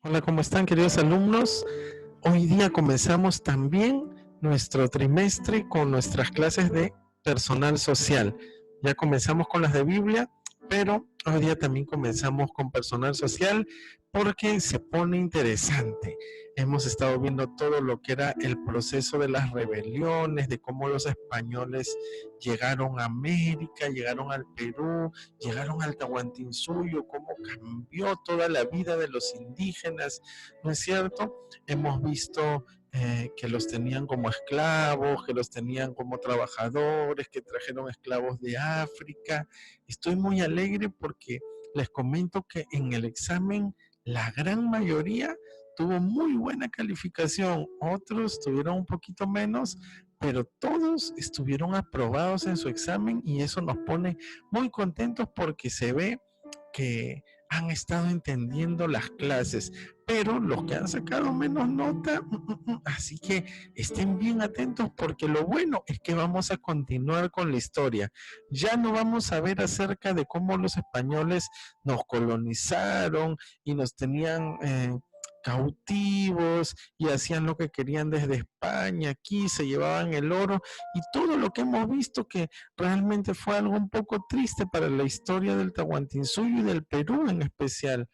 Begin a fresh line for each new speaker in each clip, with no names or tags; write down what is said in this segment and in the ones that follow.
Hola, ¿cómo están, queridos alumnos? Hoy día comenzamos también nuestro trimestre con nuestras clases de personal social. Ya comenzamos con las de Biblia, pero hoy día también comenzamos con personal social porque se pone interesante. Hemos estado viendo todo lo que era el proceso de las rebeliones, de cómo los españoles llegaron a América, llegaron al Perú, llegaron al Tahuantinsuyo, cómo cambió toda la vida de los indígenas, ¿no es cierto? Hemos visto que los tenían como esclavos, que los tenían como trabajadores, que trajeron esclavos de África. Estoy muy alegre porque les comento que en el examen la gran mayoría tuvo muy buena calificación, otros tuvieron un poquito menos, pero todos estuvieron aprobados en su examen y eso nos pone muy contentos porque se ve que han estado entendiendo las clases, pero los que han sacado menos nota, así que estén bien atentos porque lo bueno es que vamos a continuar con la historia. Ya no vamos a ver acerca de cómo los españoles nos colonizaron y nos tenían cautivos y hacían lo que querían desde España, aquí se llevaban el oro y todo lo que hemos visto que realmente fue algo un poco triste para la historia del Tahuantinsuyo y del Perú en especial.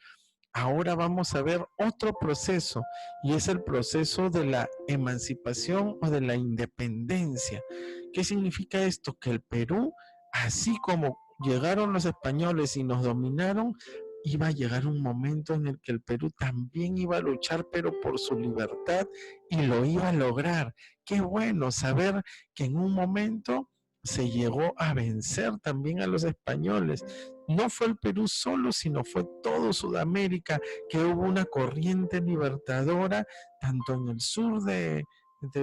Ahora vamos a ver otro proceso y es el proceso de la emancipación o de la independencia. ¿Qué significa esto? Que el Perú, así como llegaron los españoles y nos dominaron, iba a llegar un momento en el que el Perú también iba a luchar, pero por su libertad y lo iba a lograr. Qué bueno saber que en un momento se llegó a vencer también a los españoles. No fue el Perú solo, sino fue todo Sudamérica, que hubo una corriente libertadora, tanto en el sur de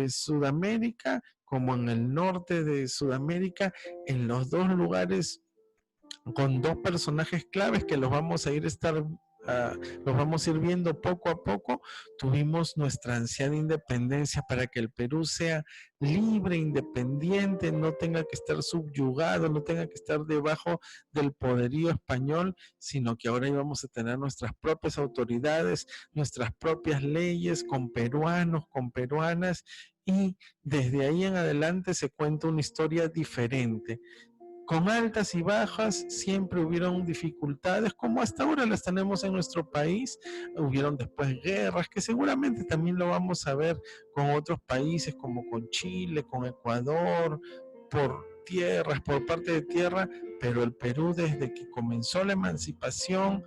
Sudamérica como en el norte de Sudamérica, en los dos lugares con dos personajes claves que los vamos a ir viendo poco a poco. Tuvimos nuestra ansiada independencia para que el Perú sea libre, independiente, no tenga que estar subyugado, no tenga que estar debajo del poderío español, sino que ahora íbamos a tener nuestras propias autoridades, nuestras propias leyes con peruanos, con peruanas, y desde ahí en adelante se cuenta una historia diferente. Con altas y bajas, siempre hubieron dificultades, como hasta ahora las tenemos en nuestro país. Hubieron después guerras, que seguramente también lo vamos a ver con otros países, como con Chile, con Ecuador, por tierras, por parte de tierra, pero el Perú desde que comenzó la emancipación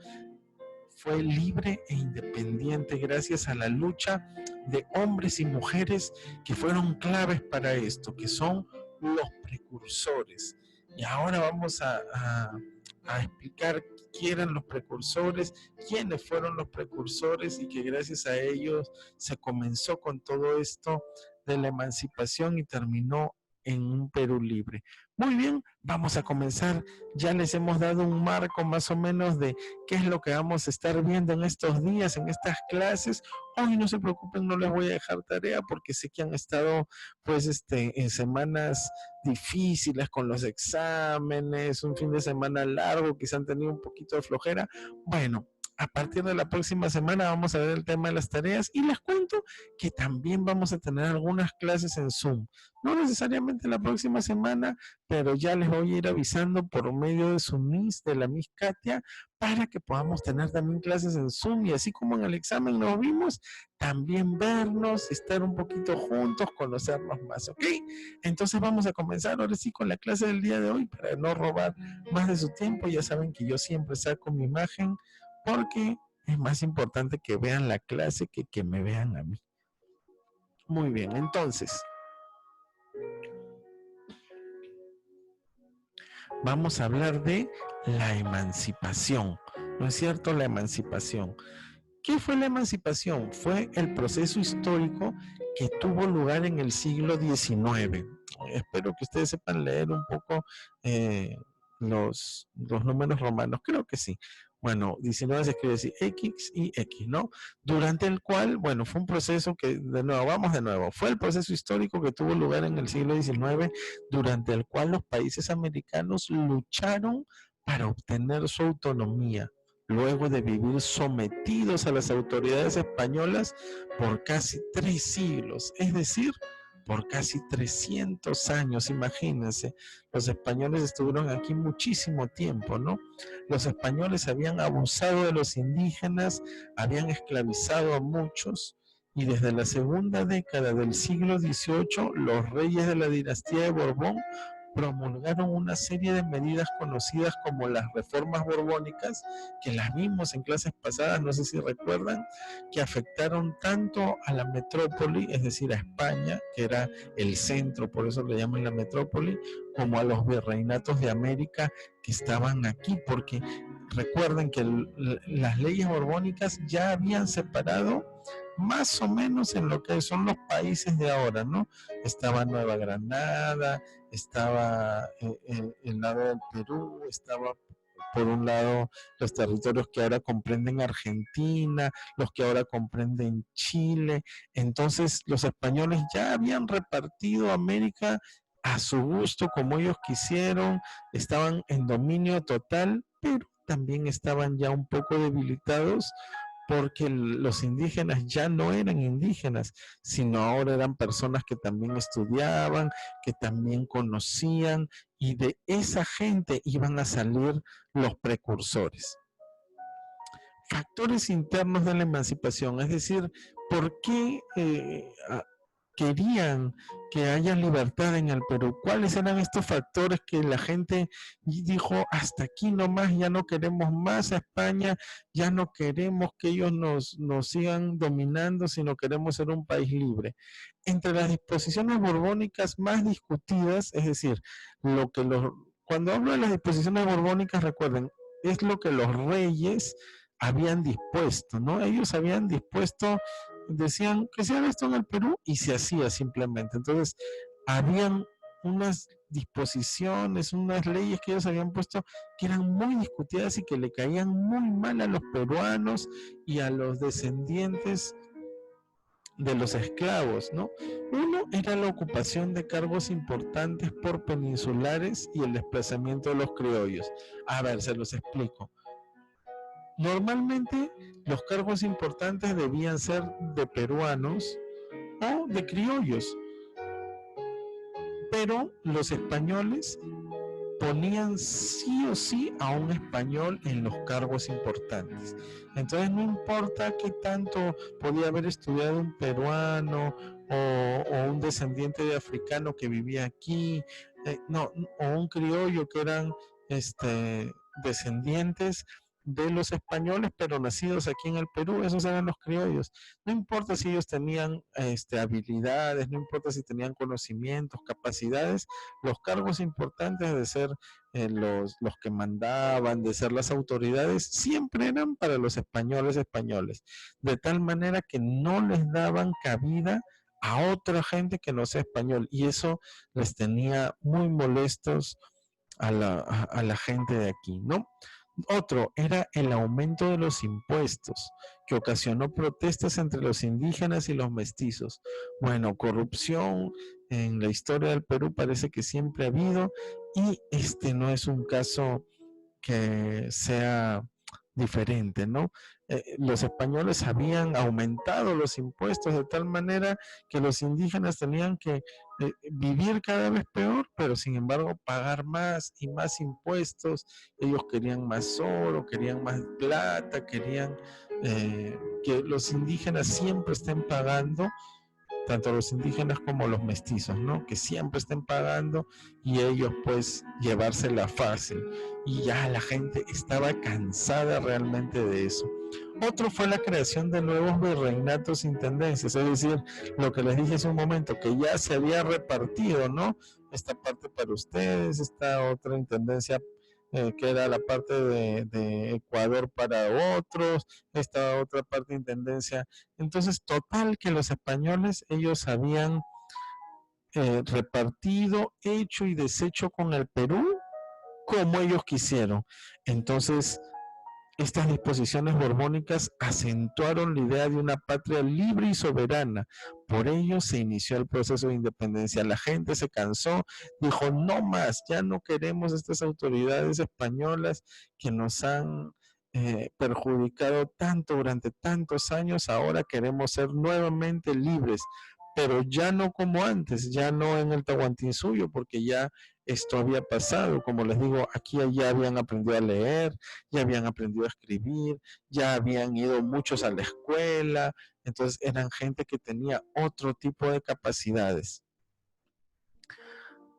fue libre e independiente gracias a la lucha de hombres y mujeres que fueron claves para esto, que son los precursores. Y ahora vamos a explicar quiénes eran los precursores, quiénes fueron los precursores y que gracias a ellos se comenzó con todo esto de la emancipación y terminó en un Perú libre. Muy bien, vamos a comenzar. Ya les hemos dado un marco más o menos de qué es lo que vamos a estar viendo en estos días, en estas clases. Hoy no se preocupen, no les voy a dejar tarea porque sé que han estado pues en semanas difíciles con los exámenes, un fin de semana largo, quizá han tenido un poquito de flojera. Bueno, a partir de la próxima semana vamos a ver el tema de las tareas y les cuento que también vamos a tener algunas clases en Zoom. No necesariamente la próxima semana, pero ya les voy a ir avisando por medio de su Miss, de la Miss Katia, para que podamos tener también clases en Zoom y así como en el examen nos vimos, también vernos, estar un poquito juntos, conocernos más, ¿ok? Entonces vamos a comenzar ahora sí con la clase del día de hoy para no robar más de su tiempo. Ya saben que yo siempre saco mi imagen porque es más importante que vean la clase que me vean a mí. Muy bien, entonces vamos a hablar de la emancipación. ¿No es cierto? La emancipación. ¿Qué fue la emancipación? Fue el proceso histórico que tuvo lugar en el siglo XIX. Espero que ustedes sepan leer un poco los números romanos. Creo que sí. Bueno, 19 se escribe así, X y X, ¿no? Durante el cual, bueno, fue un proceso que, de nuevo, vamos de nuevo, fue el proceso histórico que tuvo lugar en el siglo XIX, durante el cual los países americanos lucharon para obtener su autonomía. luego de vivir sometidos a las autoridades españolas por casi 3 siglos, es decir, por casi 300 años, imagínense. Los españoles estuvieron aquí muchísimo tiempo, ¿no? Los españoles habían abusado de los indígenas, habían esclavizado a muchos, y desde la segunda década del siglo XVIII, los reyes de la dinastía de Borbón promulgaron una serie de medidas conocidas como las reformas borbónicas, que las vimos en clases pasadas, no sé si recuerdan, que afectaron tanto a la metrópoli, es decir, a España, que era el centro, por eso le llaman la metrópoli, como a los virreinatos de América que estaban aquí, porque recuerden que las leyes borbónicas ya habían separado más o menos en lo que son los países de ahora, ¿no? Estaba Nueva Granada, estaba el lado del Perú, estaba por un lado los territorios que ahora comprenden Argentina, los que ahora comprenden Chile. Entonces los españoles ya habían repartido América a su gusto, como ellos quisieron, estaban en dominio total, pero también estaban ya un poco debilitados porque los indígenas ya no eran indígenas, sino ahora eran personas que también estudiaban, que también conocían, y de esa gente iban a salir los precursores. Factores internos de la emancipación, es decir, ¿por qué querían que haya libertad en el Perú? ¿Cuáles eran estos factores que la gente dijo, hasta aquí nomás, ya no queremos más a España, ya no queremos que ellos nos sigan dominando, sino queremos ser un país libre? Entre las disposiciones borbónicas más discutidas, es decir, lo que cuando hablo de las disposiciones borbónicas, recuerden, es lo que los reyes habían dispuesto, ¿no? Ellos habían dispuesto, decían que se haga esto en el Perú y se hacía simplemente. Entonces, habían unas disposiciones, unas leyes que ellos habían puesto que eran muy discutidas y que le caían muy mal a los peruanos y a los descendientes de los esclavos, ¿no? Uno era la ocupación de cargos importantes por peninsulares y el desplazamiento de los criollos. A ver, se los explico. Normalmente los cargos importantes debían ser de peruanos o de criollos, pero los españoles ponían sí o sí a un español en los cargos importantes. Entonces no importa qué tanto podía haber estudiado un peruano o un descendiente de africano que vivía aquí, no, o un criollo que eran descendientes de los españoles, pero nacidos aquí en el Perú, esos eran los criollos. No importa si ellos tenían habilidades, no importa si tenían conocimientos, capacidades, los cargos importantes de ser los que mandaban, de ser las autoridades, siempre eran para los españoles, de tal manera que no les daban cabida a otra gente que no sea español, y eso les tenía muy molestos a la gente de aquí, ¿no? Otro era el aumento de los impuestos, que ocasionó protestas entre los indígenas y los mestizos. Bueno, corrupción en la historia del Perú parece que siempre ha habido, y este no es un caso que sea diferente, ¿no? Los españoles habían aumentado los impuestos de tal manera que los indígenas tenían que vivir cada vez peor, pero sin embargo pagar más y más impuestos. Ellos querían más oro, querían más plata, querían que los indígenas siempre estén pagando, tanto los indígenas como los mestizos, ¿no? Que siempre estén pagando y ellos pues llevársela fácil. Y ya la gente estaba cansada realmente de eso. Otro fue la creación de nuevos virreinatos e intendencias, es decir, lo que les dije hace un momento, que ya se había repartido, ¿no? Esta parte para ustedes, esta otra intendencia que era la parte de Ecuador para otros, esta otra parte de intendencia. Entonces, total que los españoles, ellos habían repartido, hecho y deshecho con el Perú como ellos quisieron. Entonces, estas disposiciones borbónicas acentuaron la idea de una patria libre y soberana. Por ello se inició el proceso de independencia. La gente se cansó, dijo, no más, ya no queremos estas autoridades españolas que nos han perjudicado tanto durante tantos años, ahora queremos ser nuevamente libres, pero ya no como antes, ya no en el Tahuantinsuyo, porque ya esto había pasado. Como les digo, aquí ya habían aprendido a leer, ya habían aprendido a escribir, ya habían ido muchos a la escuela, entonces eran gente que tenía otro tipo de capacidades.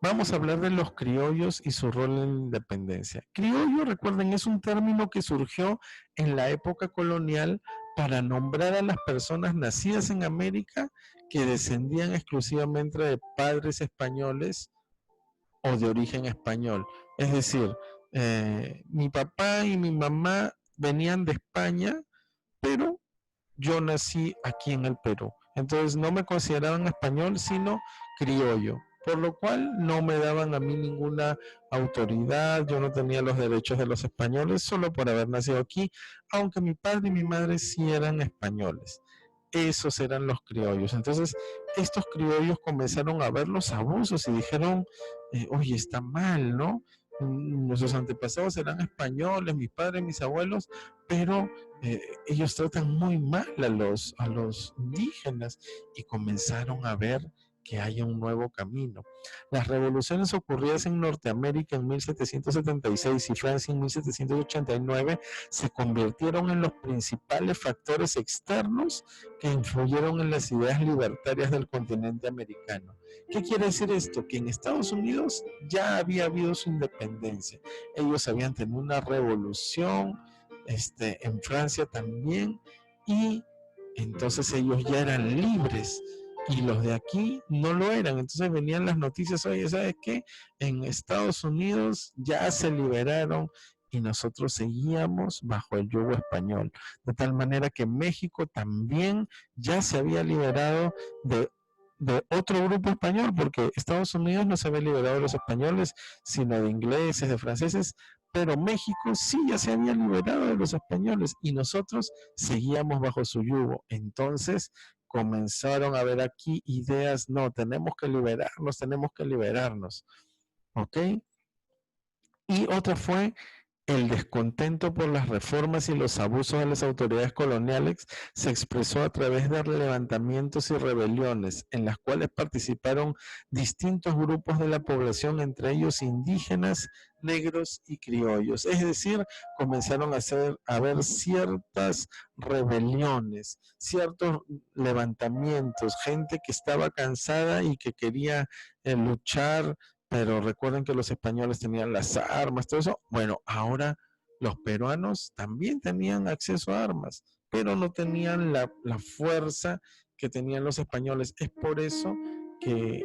Vamos a hablar de los criollos y su rol en la independencia. Criollo, recuerden, es un término que surgió en la época colonial para nombrar a las personas nacidas en América que descendían exclusivamente de padres españoles o de origen español. Es decir, mi papá y mi mamá venían de España, pero yo nací aquí en el Perú. Entonces no me consideraban español, sino criollo, por lo cual no me daban a mí ninguna autoridad, yo no tenía los derechos de los españoles solo por haber nacido aquí, aunque mi padre y mi madre sí eran españoles. Esos eran los criollos. Entonces, estos criollos comenzaron a ver los abusos y dijeron, oye, está mal, ¿no? Nuestros antepasados eran españoles, mis padres, mis abuelos, pero ellos tratan muy mal a los indígenas y comenzaron a ver que hay un nuevo camino. Las revoluciones ocurridas en Norteamérica en 1776 y Francia en 1789 se convirtieron en los principales factores externos que influyeron en las ideas libertarias del continente americano. ¿Qué quiere decir esto? Que en Estados Unidos ya había habido su independencia. Ellos habían tenido una revolución, en Francia también, y entonces ellos ya eran libres y los de aquí no lo eran. Entonces venían las noticias, oye, ¿sabes qué? En Estados Unidos ya se liberaron y nosotros seguíamos bajo el yugo español. De tal manera que México también ya se había liberado de otro grupo español, porque Estados Unidos no se había liberado de los españoles, sino de ingleses, de franceses, pero México sí ya se había liberado de los españoles y nosotros seguíamos bajo su yugo. Entonces comenzaron a ver aquí ideas, no, tenemos que liberarnos, ¿ok? Y otra fue el descontento por las reformas y los abusos de las autoridades coloniales se expresó a través de levantamientos y rebeliones, en las cuales participaron distintos grupos de la población, entre ellos indígenas, negros y criollos. Es decir, comenzaron a haber ciertas rebeliones, ciertos levantamientos, gente que estaba cansada y que quería luchar, pero recuerden que los españoles tenían las armas, todo eso. Bueno, ahora los peruanos también tenían acceso a armas, pero no tenían la fuerza que tenían los españoles. Es por eso que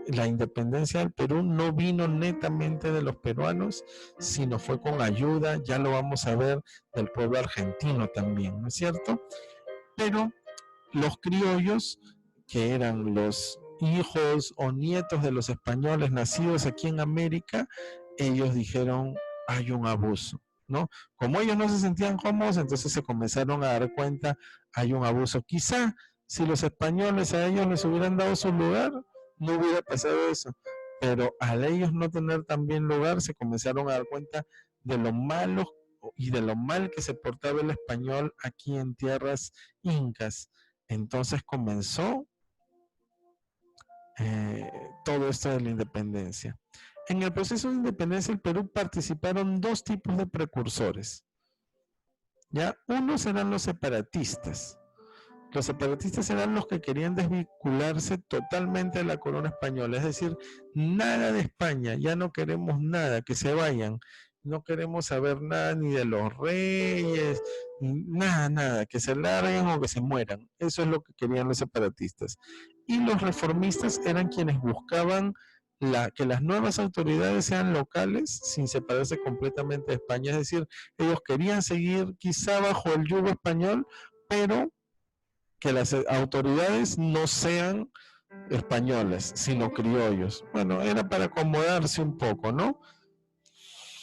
la independencia del Perú no vino netamente de los peruanos, sino fue con ayuda, ya lo vamos a ver, del pueblo argentino también, ¿no es cierto? Pero los criollos, que eran los hijos o nietos de los españoles nacidos aquí en América, ellos dijeron, hay un abuso, ¿no? Como ellos no se sentían cómodos, entonces se comenzaron a dar cuenta, hay un abuso. Quizá si los españoles a ellos les hubieran dado su lugar, no hubiera pasado eso. Pero al ellos no tener también lugar, se comenzaron a dar cuenta de lo malo y de lo mal que se portaba el español aquí en tierras incas. Entonces comenzó todo esto de la independencia. En el proceso de independencia del Perú participaron dos tipos de precursores. ¿Ya? Unos eran los separatistas. Los separatistas eran los que querían desvincularse totalmente de la corona española, es decir, nada de España, ya no queremos nada, que se vayan, no queremos saber nada ni de los reyes, nada, que se larguen o que se mueran. Eso es lo que querían los separatistas. Y los reformistas eran quienes buscaban que las nuevas autoridades sean locales sin separarse completamente de España, es decir, ellos querían seguir quizá bajo el yugo español, pero que las autoridades no sean españoles, sino criollos. Bueno, era para acomodarse un poco, ¿no?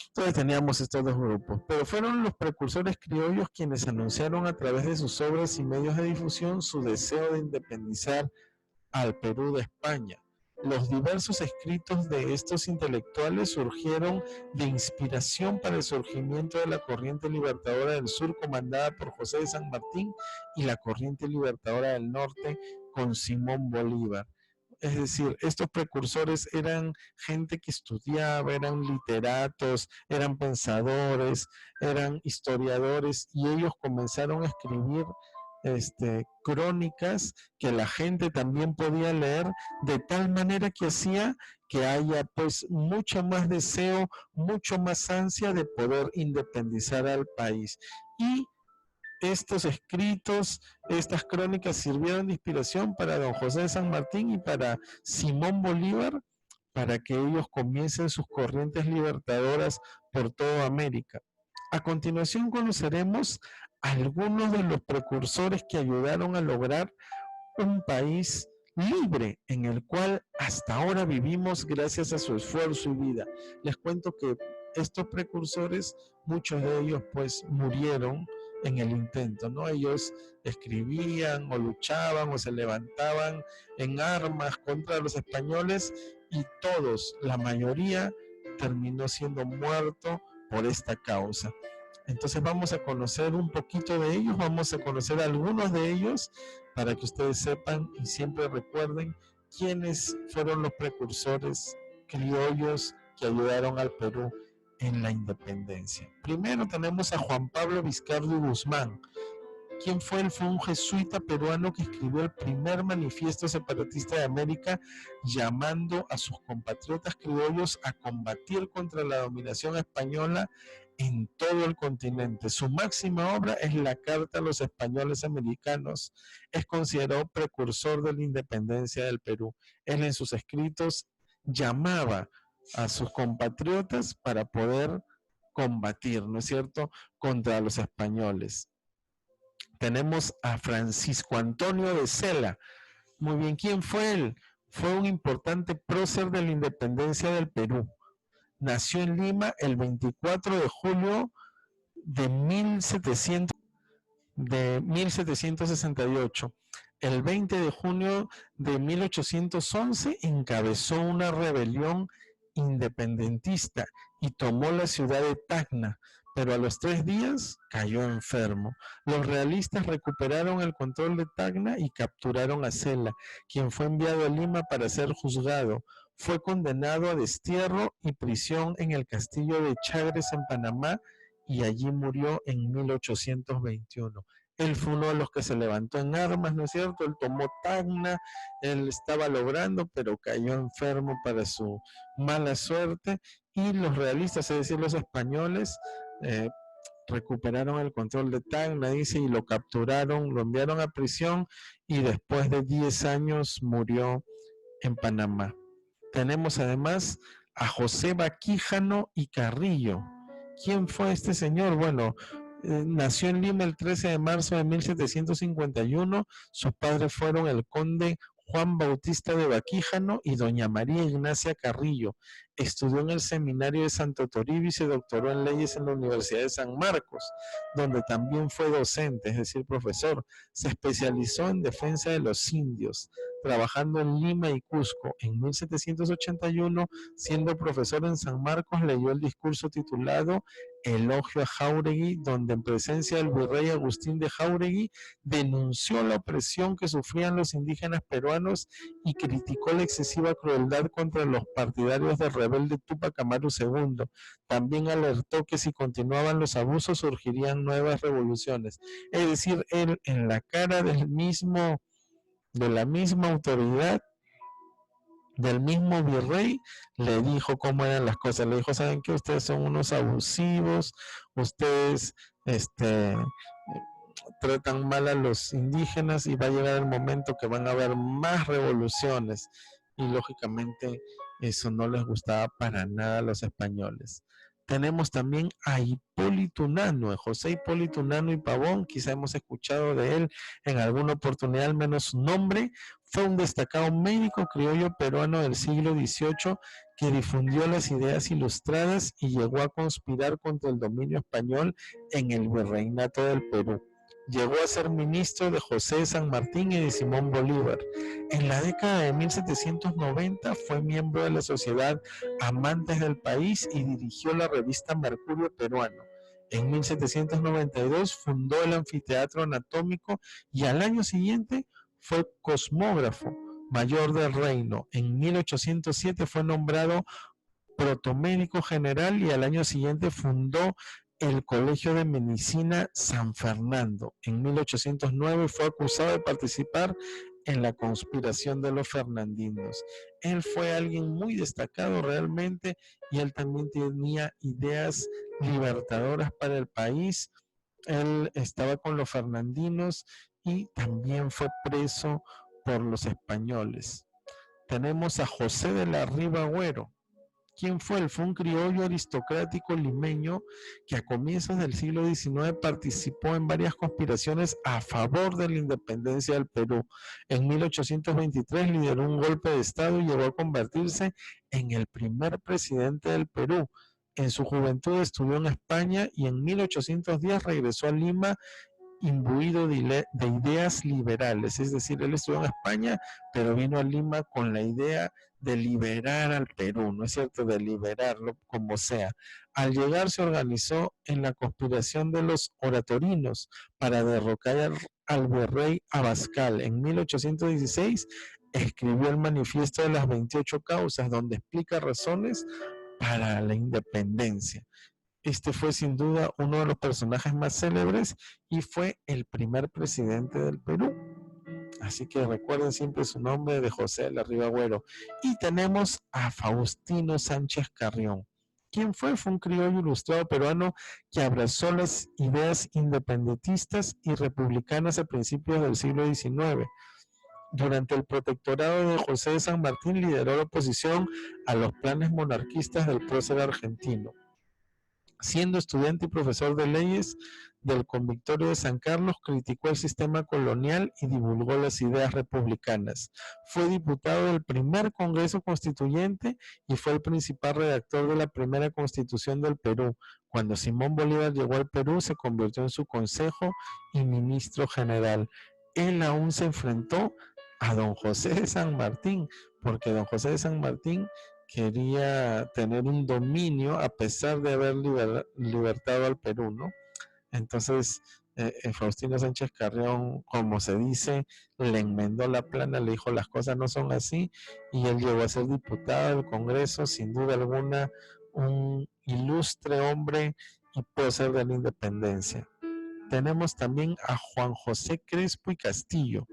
Entonces teníamos estos dos grupos, pero fueron los precursores criollos quienes anunciaron a través de sus obras y medios de difusión su deseo de independizar al Perú de España. Los diversos escritos de estos intelectuales surgieron de inspiración para el surgimiento de la corriente libertadora del sur comandada por José de San Martín y la corriente libertadora del norte con Simón Bolívar. Es decir, estos precursores eran gente que estudiaba, eran literatos, eran pensadores, eran historiadores y ellos comenzaron a escribir crónicas que la gente también podía leer de tal manera que hacía que haya pues mucho más deseo, mucho más ansia de poder independizar al país. Y estos escritos, estas crónicas sirvieron de inspiración para don José de San Martín y para Simón Bolívar, para que ellos comiencen sus corrientes libertadoras por toda América. A continuación conoceremos algunos de los precursores que ayudaron a lograr un país libre en el cual hasta ahora vivimos gracias a su esfuerzo y vida. Les cuento que estos precursores, muchos de ellos pues murieron en el intento, ¿no? Ellos escribían o luchaban o se levantaban en armas contra los españoles y todos, la mayoría, terminó siendo muerto por esta causa. Entonces vamos a conocer un poquito de ellos, vamos a conocer algunos de ellos para que ustedes sepan y siempre recuerden quiénes fueron los precursores criollos que ayudaron al Perú en la independencia. Primero tenemos a Juan Pablo Vizcardo y Guzmán. ¿Quién fue él? Fue un jesuita peruano que escribió el primer manifiesto separatista de América, llamando a sus compatriotas criollos a combatir contra la dominación española en todo el continente. Su máxima obra es la Carta a los Españoles Americanos. Es considerado precursor de la independencia del Perú. Él en sus escritos llamaba a sus compatriotas para poder combatir, ¿no es cierto?, contra los españoles. Tenemos a Francisco Antonio de Cela. Muy bien, ¿quién fue él? Fue un importante prócer de la independencia del Perú. Nació en Lima el 24 de julio de 1768. El 20 de junio de 1811 encabezó una rebelión independentista y tomó la ciudad de Tacna, pero a los 3 días cayó enfermo. Los realistas recuperaron el control de Tacna y capturaron a Cela, quien fue enviado a Lima para ser juzgado. Fue condenado a destierro y prisión en el castillo de Chagres en Panamá y allí murió en 1821. Él fue uno de los que se levantó en armas, ¿no es cierto? Él tomó Tacna, él estaba logrando, pero cayó enfermo para su mala suerte y los realistas, es decir, los españoles, recuperaron el control de Tacna, dice, y lo capturaron, lo enviaron a prisión y después de 10 años murió en Panamá. Tenemos además a José Baquíjano y Carrillo. ¿Quién fue este señor? Bueno, nació en Lima el 13 de marzo de 1751. Sus padres fueron el conde Juan Bautista de Baquíjano y doña María Ignacia Carrillo. Estudió en el seminario de Santo Toribio y se doctoró en leyes en la Universidad de San Marcos, donde también fue docente, es decir, profesor. Se especializó en defensa de los indios, trabajando en Lima y Cusco. En 1781, siendo profesor en San Marcos, leyó el discurso titulado Elogio a Jáuregui, donde en presencia del virrey Agustín de Jáuregui denunció la opresión que sufrían los indígenas peruanos y criticó la excesiva crueldad contra los partidarios del rebelde Túpac Amaru II. También alertó que si continuaban los abusos surgirían nuevas revoluciones. Es decir, él en la cara de la misma autoridad, del mismo virrey, le dijo cómo eran las cosas. Le dijo, ¿saben qué? Ustedes son unos abusivos, ustedes tratan mal a los indígenas y va a llegar el momento que van a haber más revoluciones. Y lógicamente eso no les gustaba para nada a los españoles. Tenemos también a Hipólito Unanue, José Hipólito Unanue y Pavón, quizá hemos escuchado de él en alguna oportunidad, al menos su nombre. Fue un destacado médico criollo peruano del siglo XVIII que difundió las ideas ilustradas y llegó a conspirar contra el dominio español en el virreinato del Perú. Llegó a ser ministro de José de San Martín y de Simón Bolívar. En la década de 1790 fue miembro de la Sociedad Amantes del País y dirigió la revista Mercurio Peruano. En 1792 fundó el Anfiteatro Anatómico y al año siguiente fue cosmógrafo mayor del reino. En 1807 fue nombrado protomédico general y al año siguiente fundó el Colegio de Medicina San Fernando. En 1809 fue acusado de participar en la conspiración de los fernandinos. Él fue alguien muy destacado realmente y él también tenía ideas libertadoras para el país. Él estaba con los fernandinos y también fue preso por los españoles. Tenemos a José de la Riva Agüero. ¿Quién fue? Él fue un criollo aristocrático limeño que a comienzos del siglo XIX participó en varias conspiraciones a favor de la independencia del Perú. En 1823 lideró un golpe de Estado y llegó a convertirse en el primer presidente del Perú. En su juventud estudió en España y en 1810 regresó a Lima imbuido de ideas liberales, es decir, él estuvo en España, pero vino a Lima con la idea de liberar al Perú, ¿no es cierto?, de liberarlo como sea. Al llegar se organizó en la conspiración de los oratorinos para derrocar al virrey Abascal. En 1816 escribió el manifiesto de las 28 causas, donde explica razones para la independencia. Este fue sin duda uno de los personajes más célebres y fue el primer presidente del Perú. Así que recuerden siempre su nombre de José de la Riva Agüero. Y tenemos a Faustino Sánchez Carrión. ¿Quién fue? Fue un criollo ilustrado peruano que abrazó las ideas independentistas y republicanas a principios del siglo XIX. Durante el protectorado de José de San Martín lideró la oposición a los planes monarquistas del prócer argentino. Siendo estudiante y profesor de leyes del Convictorio de San Carlos, criticó el sistema colonial y divulgó las ideas republicanas. Fue diputado del primer Congreso Constituyente y fue el principal redactor de la primera Constitución del Perú. Cuando Simón Bolívar llegó al Perú, se convirtió en su consejo y ministro general. Él aún se enfrentó a don José de San Martín, porque don José de San Martín quería tener un dominio a pesar de haber libertado al Perú, ¿no? Entonces, Faustino Sánchez Carrión, como se dice, le enmendó la plana, le dijo las cosas no son así, y él llegó a ser diputado del Congreso, sin duda alguna, un ilustre hombre y prócer de la independencia. Tenemos también a Juan José Crespo y Castillo.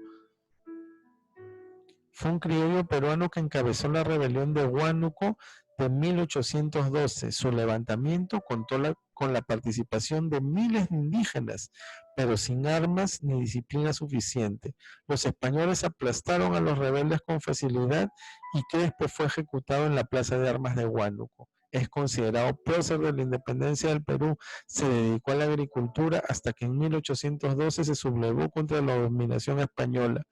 Fue un criollo peruano que encabezó la rebelión de Huánuco de 1812. Su levantamiento contó con la participación de miles de indígenas, pero sin armas ni disciplina suficiente. Los españoles aplastaron a los rebeldes con facilidad y Crespo fue ejecutado en la plaza de armas de Huánuco. Es considerado prócer de la independencia del Perú. Se dedicó a la agricultura hasta que en 1812 se sublevó contra la dominación española.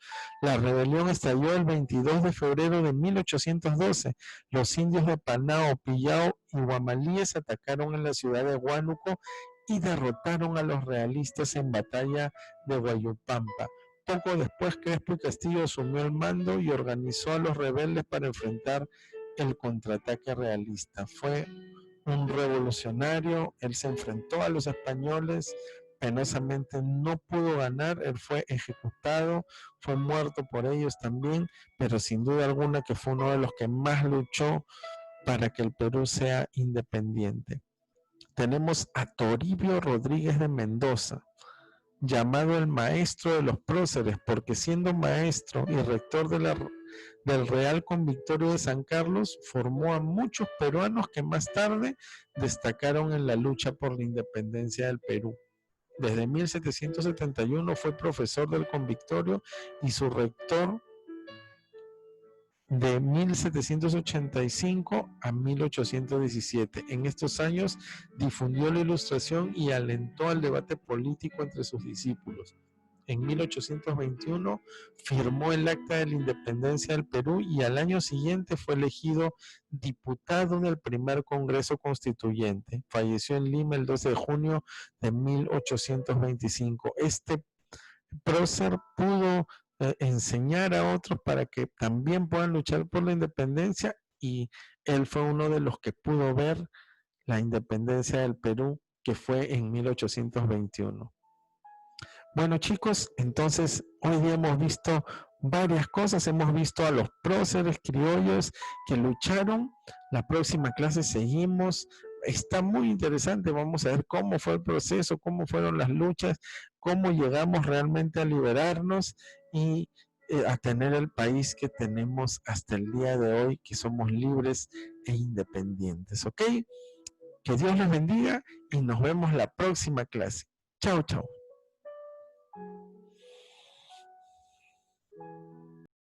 La rebelión estalló el 22 de febrero de 1812. Los indios de Panao, Pillao y Guamalíes atacaron en la ciudad de Huánuco y derrotaron a los realistas en batalla de Guayupampa. Poco después, Crespo y Castillo asumió el mando y organizó a los rebeldes para enfrentar el contraataque realista. Fue un revolucionario, él se enfrentó a los españoles, penosamente no pudo ganar, él fue ejecutado, fue muerto por ellos también, pero sin duda alguna que fue uno de los que más luchó para que el Perú sea independiente. Tenemos a Toribio Rodríguez de Mendoza, llamado el maestro de los próceres, porque siendo maestro y rector del Real Convictorio de San Carlos, formó a muchos peruanos que más tarde destacaron en la lucha por la independencia del Perú. Desde 1771 fue profesor del Convictorio y su rector de 1785 a 1817. En estos años difundió la Ilustración y alentó al debate político entre sus discípulos. En 1821 firmó el Acta de la Independencia del Perú y al año siguiente fue elegido diputado del primer Congreso Constituyente. Falleció en Lima el 12 de junio de 1825. Este prócer pudo enseñar a otros para que también puedan luchar por la independencia, y él fue uno de los que pudo ver la independencia del Perú, que fue en 1821. Bueno, chicos, entonces hoy día hemos visto varias cosas. Hemos visto a los próceres criollos que lucharon. La próxima clase seguimos. Está muy interesante. Vamos a ver cómo fue el proceso, cómo fueron las luchas, cómo llegamos realmente a liberarnos y a tener el país que tenemos hasta el día de hoy, que somos libres e independientes. ¿Ok? Que Dios les bendiga y nos vemos la próxima clase. Chao, chao.